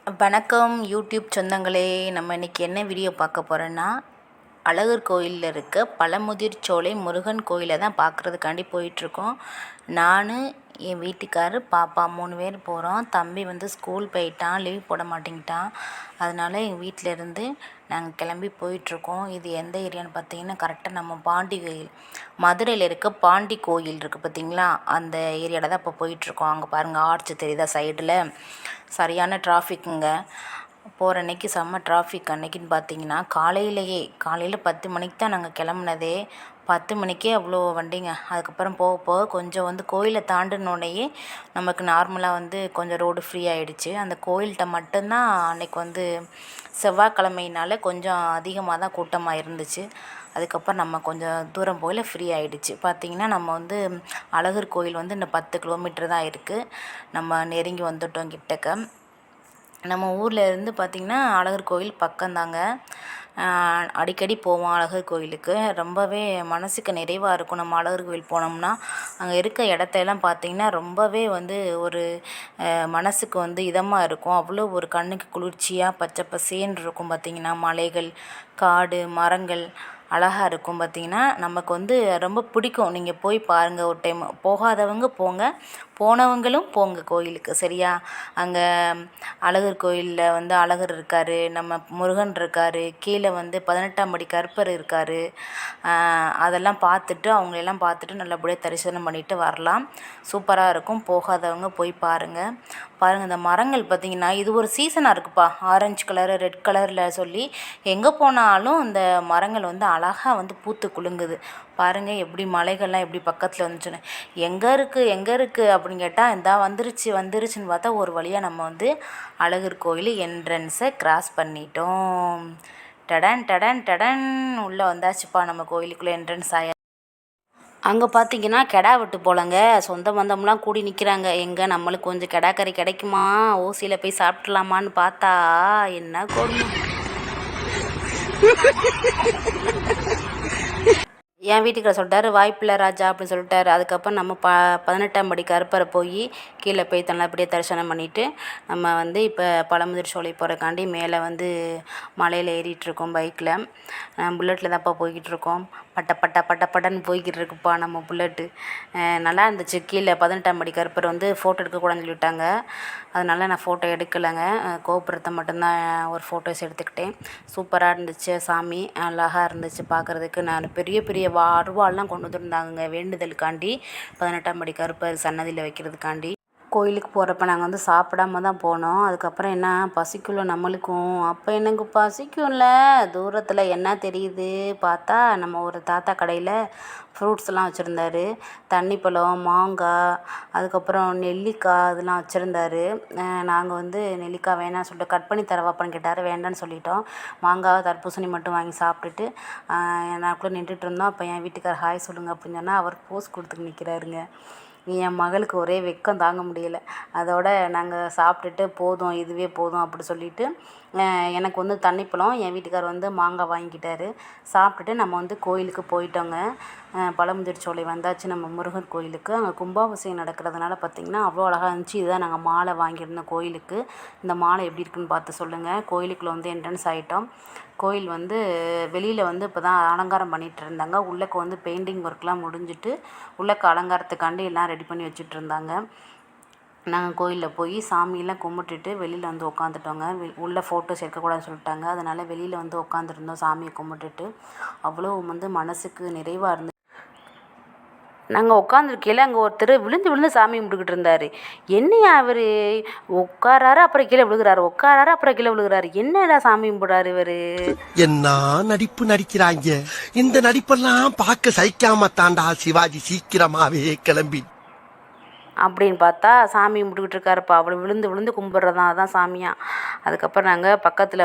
வணக்கம் யூடியூப் சொந்தங்களே. நம்ம இன்றைக்கி என்ன வீடியோ பார்க்க போகிறோன்னா, அழகர் கோயிலில் இருக்க பழமுதிர்ச்சோலை முருகன் கோயிலை தான் பார்க்குறதுக்காண்டி போயிட்டுருக்கோம். நான், என் வீட்டுக்காரர், பாப்பா 3 பேர் போகிறோம். தம்பி ஸ்கூல் போயிட்டான், லீவ் போட மாட்டேங்கிட்டான். அதனால் எங்கள் வீட்டிலேருந்து நாங்கள் கிளம்பி போயிட்டுருக்கோம். இது எந்த ஏரியான்னு பார்த்தீங்கன்னா, கரெக்டாக நம்ம பாண்டி கோயில், மதுரையில் இருக்க பாண்டி கோயில் இருக்குது பார்த்தீங்களா, அந்த ஏரியாவில் தான் இப்போ போயிட்டுருக்கோம். அங்கே பாருங்கள், ஆர்ச் தெரியுதா சைடில். சரியான டிராஃபிக்குங்க. போகிற அன்னைக்கு செம்ம டிராஃபிக். அன்னைக்குன்னு பார்த்தீங்கன்னா காலையில் 10 மணிக்கு தான் நாங்கள் கிளம்புனதே. 10 மணிக்கே அவ்வளோ வண்டிங்க. அதுக்கப்புறம் போக போக கொஞ்சம் கோயிலை தாண்டினோடனேயே நமக்கு நார்மலாக கொஞ்சம் ரோடு ஃப்ரீ ஆகிடுச்சு. அந்த கோயில்கிட்ட மட்டும்தான் அன்றைக்கி செவ்வாய்க்கிழமையினால கொஞ்சம் அதிகமாக தான் கூட்டமாக இருந்துச்சு. அதுக்கப்புறம் நம்ம கொஞ்சம் தூரம் போயில் ஃப்ரீ ஆகிடுச்சு. பார்த்திங்கன்னா நம்ம அழகர் கோயில் இன்னும் 10 கிலோமீட்டர் தான் இருக்குது. நம்ம நெருங்கி வந்துட்டோம் கிட்டக்க. நம்ம ஊரில் இருந்து பார்த்திங்கன்னா அழகர் கோயில் பக்கம்தாங்க. அடிக்கடி போவோம் அழகர் கோயிலுக்கு. ரொம்பவே மனதுக்கு நிறைவாக இருக்கும். நம்ம அழகர் கோயில் போனோம்னா அங்கே இருக்க இடத்தையெல்லாம் பார்த்திங்கன்னா ரொம்பவே ஒரு மனதுக்கு இதமாக இருக்கும். அவ்வளோ ஒரு கண்ணுக்கு குளிர்ச்சியாக பச்சை பசேன்னு இருக்கும். பார்த்திங்கன்னா மலைகள், காடு, மரங்கள் அழகாக இருக்கும். பார்த்திங்கன்னா நமக்கு ரொம்ப பிடிக்கும். நீங்கள் போய் பாருங்கள் ஒரு டைம். போகாதவங்க போங்க, போனவங்களும் போங்க கோயிலுக்கு, சரியா? அங்கே அழகர் கோயிலில் அழகர் இருக்கார், நம்ம முருகன் இருக்கார், கீழே 18ஆம் படி கருப்பர் இருக்கார். அதெல்லாம் பார்த்துட்டு அவங்களெல்லாம் பார்த்துட்டு நல்லபடியாக தரிசனம் பண்ணிவிட்டு வரலாம். சூப்பராக இருக்கும். போகாதவங்க போய் பாருங்கள். இந்த மரங்கள் பார்த்திங்கன்னா இது ஒரு சீசனாக இருக்குப்பா. ஆரஞ்சு கலரு, ரெட் கலரில் சொல்லி எங்கே போனாலும் இந்த மரங்கள் அழகாக பூத்து குலுங்குது. பாருங்கள் எப்படி மலைகள்லாம் எப்படி பக்கத்தில் வந்துச்சுன்னு. எங்கே இருக்குது அப்படின்னு கேட்டால் இந்தா வந்துருச்சுன்னு பார்த்தா ஒரு வழியாக நம்ம அழகர் கோயில் என்ட்ரன்ஸை கிராஸ் பண்ணிட்டோம். டடன் டடன் டடன் உள்ளே வந்தாச்சுப்பா. நம்ம கோயிலுக்குள்ளே என்ட்ரன்ஸ் ஆயா. அங்கே பார்த்தீங்கன்னா கெடா வெட்டு போலங்க. சொந்த பந்தம்லாம் கூடி நிற்கிறாங்க. எங்கே நம்மளுக்கு கொஞ்சம் கெடா கறி கிடைக்குமா, ஓசியில் போய் சாப்பிட்லாமான்னு பார்த்தா என்ன கொடுமை. என் வீட்டுக்காரர் சொல்லிட்டாரு, வாய்ப்பில்லை ராஜா அப்படின்னு சொல்லிட்டாரு. அதுக்கப்புறம் நம்ம 18ஆம் படி கருப்பரை போய் கீழே போய் நல்லபடியாக தரிசனம் பண்ணிவிட்டு நம்ம இப்போ பழமுதிர்ச்சோலை போகிறக்காண்டி மேலே மலையில் ஏறிட்டுருக்கோம் பைக்கில். புல்லட்டில் தான்ப்பா போய்கிட்டு இருக்கோம். பட்டன்னு போய்கிட்டு இருக்குப்பா நம்ம புல்லட்டு. நல்லா இருந்துச்சு. கீழே 18ஆம் படி கருப்பர் ஃபோட்டோ எடுக்கக்கூடாதுன்னு சொல்லிவிட்டாங்க. அதனால் நான் ஃபோட்டோ எடுக்கலைங்க. கோபுரத்தை மட்டும்தான் ஒரு ஃபோட்டோஸ் எடுத்துக்கிட்டேன். சூப்பராக இருந்துச்சு. சாமி அழகாக இருந்துச்சு பார்க்குறதுக்கு. நான் பெரிய அருவாள்லாம் கொண்டு வந்துருந்தாங்க வேண்டுதலுக்காண்டி, 18ஆம் படி கருப்பர் சன்னதியில் வைக்கிறதுக்காண்டி. கோயிலுக்கு போகிறப்ப நாங்கள் சாப்பிடாம தான் போனோம். அதுக்கப்புறம் என்ன பசிக்குள்ள நம்மளுக்கும். அப்போ எனக்கு பசிக்கும்ல. தூரத்தில் என்ன தெரியுது பார்த்தா நம்ம ஒரு தாத்தா கடையில் ஃப்ரூட்ஸ்லாம் வச்சுருந்தாரு. தண்ணிப்பழம், மாங்காய், அதுக்கப்புறம் நெல்லிக்காய் அதெல்லாம் வச்சுருந்தாரு. நாங்கள் நெல்லிக்காய் வேணாம்னு சொல்லிட்டு கட் பண்ணி தரவாப்பான்னு கேட்டார். வேண்டான்னு சொல்லிட்டோம். மாங்காய், தர்பூசணி மட்டும் வாங்கி சாப்பிட்டுட்டு நாக்குள்ளே நின்றுட்டு இருந்தோம். அப்போ என் வீட்டுக்கார் ஹாய் சொல்லுங்கள் அப்படின்னு சொன்னால் அவர் போஸ் கொடுத்துட்டு நிற்கிறாருங்க. என் மகளுக்கு ஒரே வெக்கம் தாங்க முடியலை. அதோட நாங்கள் சாப்பிட்டுட்டு போதும், இதுவே போதும் அப்படி சொல்லிவிட்டு எனக்கு தண்ணிப்பழம், என் வீட்டுக்கார் மாங்காய் வாங்கிக்கிட்டாரு. சாப்பிட்டுட்டு நம்ம கோயிலுக்கு போயிட்டோங்க. பழமுதிர்ச்சோலை வந்தாச்சு நம்ம முருகன் கோயிலுக்கு. அங்கே கும்பாபிஷேகம் நடக்கிறதுனால பார்த்திங்கன்னா அவ்வளோ அழகாக இருந்துச்சு. இதுதான் நாங்கள் மாலை வாங்கியிருந்தோம் கோயிலுக்கு. இந்த மாலை எப்படி இருக்குன்னு பார்த்து சொல்லுங்கள். கோயிலுக்குள்ளே என்ட்ரன்ஸ் ஆகிட்டோம். கோயில் வெளியில் இப்போ தான் அலங்காரம் பண்ணிகிட்டு இருந்தாங்க. உள்ளக்க பெயிண்டிங் ஒர்க்லாம் முடிஞ்சிட்டு உள்ளக்க அலங்காரத்துக்காண்டி எல்லாம் ரெடி பண்ணி வச்சுட்டு இருந்தாங்க. நாங்கள் கோயிலில் போய் சாமியெல்லாம் கும்பிட்டுட்டு வெளியில் உட்காந்துட்டோங்க. உள்ளே ஃபோட்டோஸ் எடுக்கக்கூடாதுன்னு சொல்லிட்டாங்க. அதனால் வெளியில் உட்காந்துருந்தோம் சாமியை கும்பிட்டுட்டு. அவ்வளோ மனதுக்கு நிறைவாக இருந்துச்சு. நாங்கள் உட்காந்துருக்கையில் அங்கே ஒருத்தர் விழுந்து சாமி கும்பிட்டுக்கிட்டு இருந்தார். என்னையா அவர் உட்காராரு அப்புறம் கீழே விழுகிறாரு, உட்காராரு அப்புறம் கீழே விழுகிறாரு. என்னடா சாமி கும்பிடுறாரு இவர்? என்ன நடிப்பு நடிக்கிறாங்க. இந்த நடிப்பெல்லாம் பார்க்க சகிக்காம தாண்டா சிவாஜி சீக்கிரமாவே கிளம்பி அப்படின்னு பார்த்தா சாமி கும்பிட்டுக்கிட்டு இருக்காருப்பா. அவ்வளோ விழுந்து கும்பிட்றதான் அதான் சாமியாக. அதுக்கப்புறம் நாங்கள் பக்கத்தில்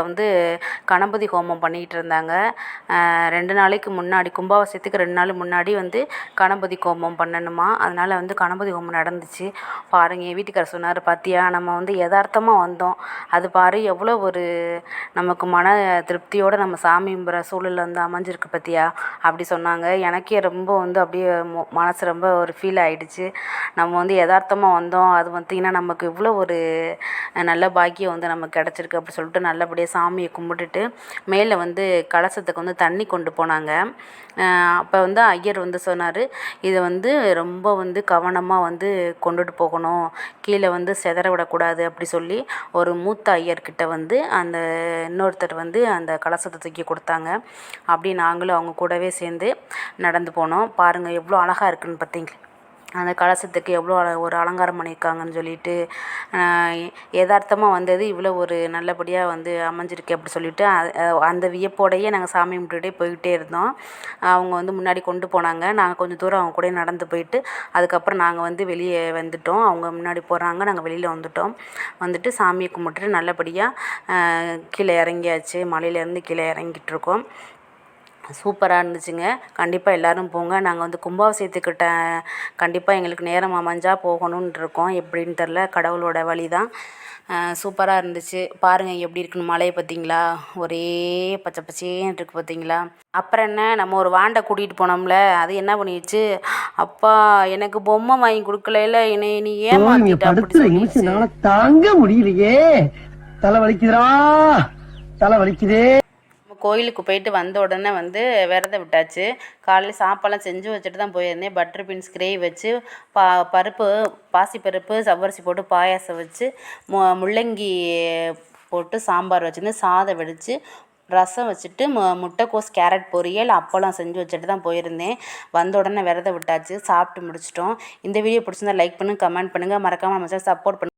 கணபதி ஹோமம் பண்ணிக்கிட்டு இருந்தாங்க. 2 நாளைக்கு முன்னாடி, கும்பாபிஷேகத்துக்கு 2 நாள் முன்னாடி கணபதி ஹோமம் பண்ணணுமா. அதனால் கணபதி ஹோமம் நடந்துச்சு. பாருங்கள், என் வீட்டுக்காரர் சொன்னார், பார்த்தியா நம்ம யதார்த்தமாக வந்தோம், அது பாரு எவ்வளோ ஒரு நமக்கு மன திருப்தியோடு நம்ம சாமி கும்பிட்ற சூழலில் அமைஞ்சிருக்கு பார்த்தியா அப்படி சொன்னாங்க. எனக்கே ரொம்ப அப்படியே மனசு ரொம்ப ஒரு ஃபீல் ஆகிடுச்சு. நம்ம யதார்த்தமாக வந்தோம். அது பார்த்திங்கன்னா நமக்கு இவ்வளோ ஒரு நல்ல பாக்கியம் வந்து நமக்கு கிடச்சிருக்கு அப்படி சொல்லிட்டு நல்லபடியாக சாமியை கும்பிட்டுட்டு மேலே வந்து கலசத்துக்கு வந்து தண்ணி கொண்டு போனாங்க. அப்போ வந்து ஐயர் வந்து சொன்னார், இதை வந்து ரொம்ப வந்து கவனமாக வந்து கொண்டுட்டு போகணும், கீழே வந்து சிதற விடக்கூடாது அப்படி சொல்லி ஒரு மூத்த ஐயர்கிட்ட வந்து அந்த இன்னொருத்தர் வந்து அந்த கலசத்தை தூக்கி கொடுத்தாங்க. அப்படி நாங்களும் அவங்க கூடவே சேர்ந்து நடந்து போனோம். பாருங்கள் எவ்வளோ அழகாக இருக்குதுன்னு பார்த்தீங்களா, அந்த கலசத்துக்கு எவ்வளோ ஒரு அலங்காரம் பண்ணியிருக்காங்கன்னு சொல்லிட்டு யதார்த்தமாக வந்தது இவ்வளோ ஒரு நல்லபடியாக வந்து அமைஞ்சிருக்கு அப்படி சொல்லிட்டு அந்த வியப்போடையே நாங்கள் சாமி கும்பிட்டுட்டே போய்கிட்டே இருந்தோம். அவங்க வந்து முன்னாடி கொண்டு போனாங்க. நாங்கள் கொஞ்சம் தூரம் அவங்க கூட நடந்து போயிட்டு அதுக்கப்புறம் நாங்கள் வந்து வெளியே வந்துட்டோம். அவங்க முன்னாடி போகிறாங்க, நாங்கள் வெளியில் வந்துட்டு சாமியை கும்பிட்டுட்டு நல்லபடியாக கீழே இறங்கியாச்சு. மலையிலேருந்து கீழே இறங்கிட்டுருக்கோம். சூப்பராக இருந்துச்சுங்க. கண்டிப்பாக எல்லோரும் போங்க. நாங்கள் வந்து கும்பாபிஷேகத்துக்கிட்ட கண்டிப்பாக எங்களுக்கு நேரம் அமைஞ்சால் போகணுன்னு இருக்கோம். எப்படின்னு தெரில, கடவுளோட வழி தான். சூப்பராக இருந்துச்சு. பாருங்கள் எப்படி இருக்குன்னு, மலையை பார்த்தீங்களா, ஒரே பச்சை பச்சேன்னு இருக்குது பார்த்தீங்களா. அப்புறம் என்ன, நம்ம ஒரு வாண்டை கூட்டிகிட்டு போனோம்ல, அது என்ன பண்ணிடுச்சு, அப்பா எனக்கு பொம்மை வாங்கி கொடுக்கல, என்னை நீ ஏமாத்திட்ட அப்படி சொல்லிடுச்சு. தாங்க முடியலையே, தலை வலிக்குதுடா, தலை வலிக்குதே. கோயிலுக்கு போயிட்டு வந்த உடனே வந்து விரதம் விட்டாச்சு. காலையில் சாப்பாடெல்லாம் செஞ்சு வச்சுட்டு தான் போயிருந்தேன். பட்டர் பீன்ஸ் கிரேவி வச்சு பருப்பு, பாசிப்பருப்பு, சவ்வரிசி போட்டு பாயாசம் வச்சு முள்ளங்கி போட்டு சாம்பார் வச்சுருந்து சாதம் வடித்து ரசம் வச்சுட்டு முட்டைக்கோஸ் கேரட் பொரியல் அப்பளம் செஞ்சு வச்சுட்டு தான் போயிருந்தேன். வந்த உடனே விரதம் விட்டாச்சு, சாப்பிட்டு முடிச்சிட்டோம். இந்த வீடியோ பிடிச்சிருந்தா லைக் பண்ணுங்கள், கமெண்ட் பண்ணுங்கள், மறக்காமல் நம்ம சேனல் சப்போர்ட் பண்ணுங்கள்.